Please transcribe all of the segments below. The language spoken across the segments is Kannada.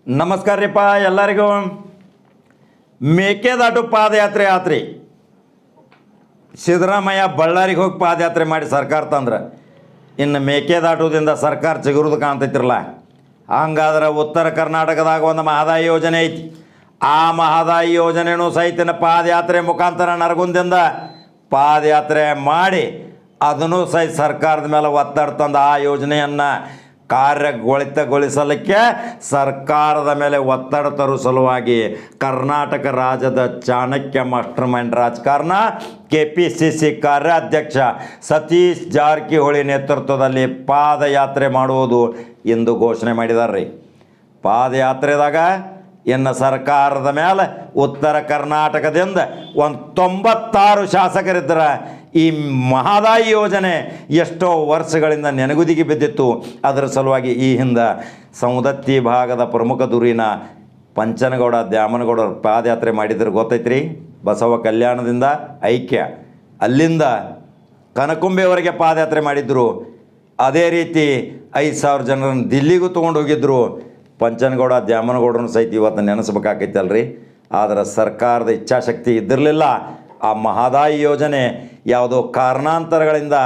ನಮಸ್ಕಾರ ರೀಪ್ಪ ಎಲ್ಲರಿಗೂ. ಮೇಕೆದಾಟು ಪಾದಯಾತ್ರೆ ಆತ್ರಿ. ಸಿದ್ದರಾಮಯ್ಯ ಬಳ್ಳಾರಿಗೆ ಹೋಗಿ ಪಾದಯಾತ್ರೆ ಮಾಡಿ ಸರ್ಕಾರ ತಂದ್ರೆ ಇನ್ನು ಮೇಕೆದಾಟುದಿಂದ ಸರ್ಕಾರ ಚಿಗುರುದು ಕಾಣ್ತೈತಿರಲ್ಲ. ಹಂಗಾದ್ರೆ ಉತ್ತರ ಕರ್ನಾಟಕದಾಗ ಒಂದು ಮಹದಾಯಿ ಯೋಜನೆ ಐತಿ. ಆ ಮಹದಾಯಿ ಯೋಜನೆನೂ ಸಹಿತ ಪಾದಯಾತ್ರೆ ಮುಖಾಂತರ ನರಗುಂದಿಂದ ಪಾದಯಾತ್ರೆ ಮಾಡಿ ಅದನ್ನು ಸಹಿತ ಸರ್ಕಾರದ ಮೇಲೆ ಒತ್ತಡ ತಂದು ಆ ಯೋಜನೆಯನ್ನು ಕಾರ್ಯಗೊಳಿತಗೊಳಿಸಲಿಕ್ಕೆ ಸರ್ಕಾರದ ಮೇಲೆ ಒತ್ತಡ ತರುವ ಸಲುವಾಗಿ ಕರ್ನಾಟಕ ರಾಜ್ಯದ ಚಾಣಕ್ಯ ಮಾಸ್ಟರ್ ಮೈಂಡ್ ರಾಜಕಾರಣ KPCC ಕಾರ್ಯಾಧ್ಯಕ್ಷ ಸತೀಶ್ ಜಾರಕಿಹೊಳಿ ನೇತೃತ್ವದಲ್ಲಿ ಪಾದಯಾತ್ರೆ ಮಾಡುವುದು ಎಂದು ಘೋಷಣೆ ಮಾಡಿದ್ದಾರೆ ರೀ. ಪಾದಯಾತ್ರೆದಾಗ ಇನ್ನು ಸರ್ಕಾರದ ಮೇಲೆ ಉತ್ತರ ಕರ್ನಾಟಕದಿಂದ ಒಂದು 96 ಶಾಸಕರಿದ್ದರೆ ಈ ಮಹದಾಯಿ ಯೋಜನೆ ಎಷ್ಟೋ ವರ್ಷಗಳಿಂದ ನೆನಗುದಿಗೆ ಬಿದ್ದಿತ್ತು. ಅದರ ಸಲುವಾಗಿ ಈ ಹಿಂದೆ ಸೌದತ್ತಿ ಭಾಗದ ಪ್ರಮುಖ ದುರಿನ ಪಂಚನಗೌಡ ದ್ಯಾಮನಗೌಡರು ಪಾದಯಾತ್ರೆ ಮಾಡಿದ್ರು ಗೊತ್ತೈತ್ರಿ. ಬಸವ ಕಲ್ಯಾಣದಿಂದ ಐಕ್ಯ ಅಲ್ಲಿಂದ ಕನಕುಂಬೆವರೆಗೆ ಪಾದಯಾತ್ರೆ ಮಾಡಿದ್ರು. ಅದೇ ರೀತಿ 5,000 ಜನರನ್ನು ದಿಲ್ಲಿಗೂ ತೊಗೊಂಡು ಹೋಗಿದ್ದರು. ಪಂಚನಗೌಡ ದ್ಯಾಮನಗೌಡರನ್ನು ಸಹಿತ ಇವತ್ತು ನೆನೆಸ್ಬೇಕಾಕೈತಲ್ರಿ. ಆದರೆ ಸರ್ಕಾರದ ಇಚ್ಛಾಶಕ್ತಿ ಇದ್ದಿರಲಿಲ್ಲ. ಆ ಮಹದಾಯಿ ಯೋಜನೆ ಯಾವುದೋ ಕಾರಣಾಂತರಗಳಿಂದ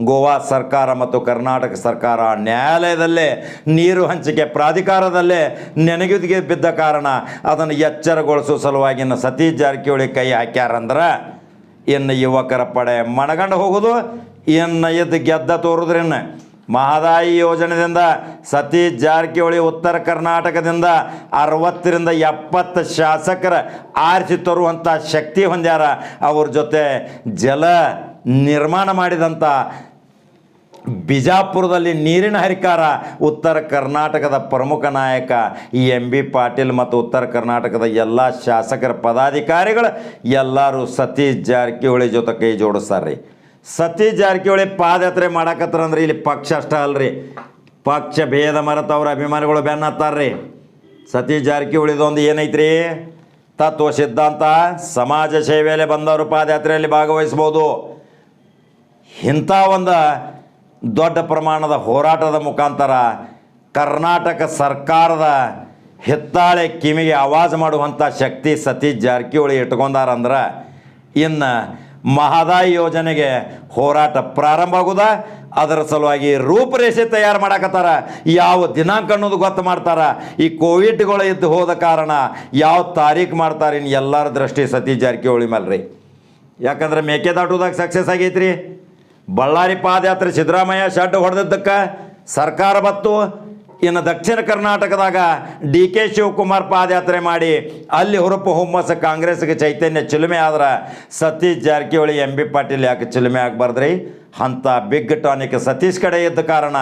ಗೋವಾ ಸರ್ಕಾರ ಮತ್ತು ಕರ್ನಾಟಕ ಸರ್ಕಾರ ನ್ಯಾಯಾಲಯದಲ್ಲೇ ನೀರು ಹಂಚಿಕೆ ಪ್ರಾಧಿಕಾರದಲ್ಲೇ ನೆನಗುದಿಗೆ ಬಿದ್ದ ಕಾರಣ ಅದನ್ನು ಎಚ್ಚರಗೊಳಿಸುವ ಸಲುವಾಗಿ ಇನ್ನು ಸತೀಶ್ ಜಾರಕಿಹೊಳಿ ಕೈ ಹಾಕ್ಯಾರಂದ್ರೆ ಇನ್ನು ಯುವಕರ ಪಡೆ ಮಣಗಂಡು ಹೋಗೋದು, ಇನ್ನು ಎದ್ದು ಗೆದ್ದ ತೋರಿದ್ರಿನ್ನು ಮಹದಾಯಿ ಯೋಜನೆಯಿಂದ ಸತೀಶ್ ಜಾರಕಿಹೊಳಿ ಉತ್ತರ ಕರ್ನಾಟಕದಿಂದ 60ರಿಂದ 70 ಶಾಸಕರ ಆರಿಸಿ ತರುವಂಥ ಶಕ್ತಿ ಹೊಂದ್ಯಾರ. ಅವ್ರ ಜೊತೆ ಜಲ ನಿರ್ಮಾಣ ಮಾಡಿದಂಥ ಬಿಜಾಪುರದಲ್ಲಿ ನೀರಿನ ಹರಿಕಾರ ಉತ್ತರ ಕರ್ನಾಟಕದ ಪ್ರಮುಖ ನಾಯಕ MB ಪಾಟೀಲ್ ಮತ್ತು ಉತ್ತರ ಕರ್ನಾಟಕದ ಎಲ್ಲ ಶಾಸಕರ ಪದಾಧಿಕಾರಿಗಳು ಎಲ್ಲರೂ ಸತೀಶ್ ಜಾರಕಿಹೊಳಿ ಜೊತೆ ಕೈ ಜೋಡಿಸ್ತಾರೆ. ಸತೀಶ್ ಜಾರಕಿಹೊಳಿ ಪಾದಯಾತ್ರೆ ಮಾಡಕತ್ತಾರಂದ್ರೆ ಇಲ್ಲಿ ಪಕ್ಷ ಅಷ್ಟ ಅಲ್ರಿ, ಪಕ್ಷ ಭೇದ ಮರೆತವ್ರ ಅಭಿಮಾನಿಗಳು ಬೆನ್ನ ಹತ್ತಾರ್ರಿ. ಸತೀಶ್ ಜಾರಕಿಹೊಳಿದೊಂದು ಏನೈತ್ರಿ ತತ್ವ ಸಿದ್ಧಾಂತ, ಸಮಾಜ ಸೇವೆಯಲ್ಲಿ ಬಂದವರು ಪಾದಯಾತ್ರೆಯಲ್ಲಿ ಭಾಗವಹಿಸ್ಬೋದು. ಇಂಥ ಒಂದು ದೊಡ್ಡ ಪ್ರಮಾಣದ ಹೋರಾಟದ ಮುಖಾಂತರ ಕರ್ನಾಟಕ ಸರ್ಕಾರದ ಹಿತ್ತಾಳೆ ಕಿವಿಗೆ ಆವಾಜ್ ಮಾಡುವಂಥ ಶಕ್ತಿ ಸತೀಶ್ ಜಾರಕಿಹೊಳಿ ಇಟ್ಕೊಂಡಾರಂದ್ರೆ ಇನ್ನು ಮಹದಾಯಿ ಯೋಜನೆಗೆ ಹೋರಾಟ ಪ್ರಾರಂಭ ಆಗುದ. ಅದರ ಸಲುವಾಗಿ ರೂಪರೇಷೆ ತಯಾರು ಮಾಡಕತ್ತಾರ. ಯಾವ ದಿನಾಂಕ ಅನ್ನೋದು ಗೊತ್ತು ಮಾಡ್ತಾರ. ಈ ಕೋವಿಡ್ಗಳು ಇದ್ದು ಹೋದ ಕಾರಣ ಯಾವ ತಾರೀಕು ಮಾಡ್ತಾರೆ ಇನ್ನು ಎಲ್ಲರ ದೃಷ್ಟಿ ಸತೀಶ್ ಜಾರಕಿಹೊಳಿ ಮೇಲೆ ರೀ. ಯಾಕಂದ್ರೆ ಮೇಕೆದಾಟುದಾಗ ಸಕ್ಸಸ್ ಆಗೈತ್ರಿ. ಬಳ್ಳಾರಿ ಪಾದಯಾತ್ರೆ ಸಿದ್ದರಾಮಯ್ಯ ಶೆಡ್ ಹೊಡೆದಿದ್ದಕ್ಕೆ ಸರ್ಕಾರ ಬತ್ತು. ಇನ್ನು ದಕ್ಷಿಣ ಕರ್ನಾಟಕದಾಗ DK ಶಿವಕುಮಾರ್ ಪಾದಯಾತ್ರೆ ಮಾಡಿ ಅಲ್ಲಿ ಹುರುಪು ಹುಮ್ಮಸ್ಸು ಕಾಂಗ್ರೆಸ್ಗೆ ಚೈತನ್ಯ ಚಿಲುಮೆ ಆದ್ರೆ ಸತೀಶ್ ಜಾರಕಿಹೊಳಿ MB ಪಾಟೀಲ್ ಯಾಕೆ ಚಿಲುಮೆ ಆಗಬಾರ್ದ್ರಿ? ಅಂಥ ಬಿಗ್ ಟಾನಿಕ್ ಸತೀಶ್ ಕಡೆ ಇದ್ದ ಕಾರಣ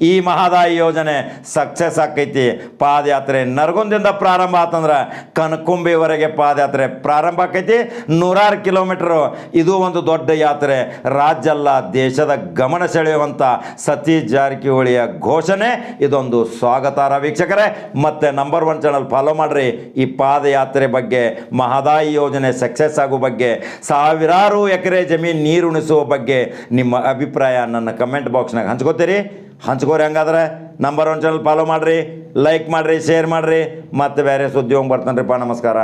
ಈ ಮಹದಾಯಿ ಯೋಜನೆ ಸಕ್ಸಸ್ ಆಕೈತಿ. ಪಾದಯಾತ್ರೆ ನರಗುಂದಿಂದ ಪ್ರಾರಂಭ ಆತಂದ್ರೆ ಕನಕುಂಬಿವರೆಗೆ ಪಾದಯಾತ್ರೆ ಪ್ರಾರಂಭ ಆಕೈತಿ. 106 ಕಿಲೋಮೀಟರು. ಇದು ಒಂದು ದೊಡ್ಡ ಯಾತ್ರೆ. ರಾಜ್ಯ ಅಲ್ಲ ದೇಶದ ಗಮನ ಸೆಳೆಯುವಂಥ ಸತೀಶ್ ಜಾರಕಿಹೊಳಿಯ ಘೋಷಣೆ ಇದೊಂದು ಸ್ವಾಗತಾರ್ಹ ವೀಕ್ಷಕರೇ. ಮತ್ತು ನಂಬರ್ 1 ಚಾನಲ್ ಫಾಲೋ ಮಾಡಿರಿ. ಈ ಪಾದಯಾತ್ರೆ ಬಗ್ಗೆ, ಮಹದಾಯಿ ಯೋಜನೆ ಸಕ್ಸಸ್ ಆಗೋ ಬಗ್ಗೆ, ಸಾವಿರಾರು ಎಕರೆ ಜಮೀನು ನೀರುಣಿಸುವ ಬಗ್ಗೆ ನಿಮ್ಮ ಅಭಿಪ್ರಾಯ ನನ್ನ ಕಮೆಂಟ್ ಬಾಕ್ಸ್ನಾಗ ಹಂಚ್ಕೋತೀರಿ. ಹಂಚ್ಕೋರಿ. ಹಂಗಾದ್ರೆ ನಂಬರ್ 1 ಚಾನಲ್ ಫಾಲೋ ಮಾಡಿರಿ, ಲೈಕ್ ಮಾಡಿರಿ, ಶೇರ್ ಮಾಡಿರಿ. ಮತ್ತು ಬೇರೆ ಸುದ್ದಿ ಹೋಗಿ ಬರ್ತಾನೆ ರೀಪ್ಪ. ನಮಸ್ಕಾರ.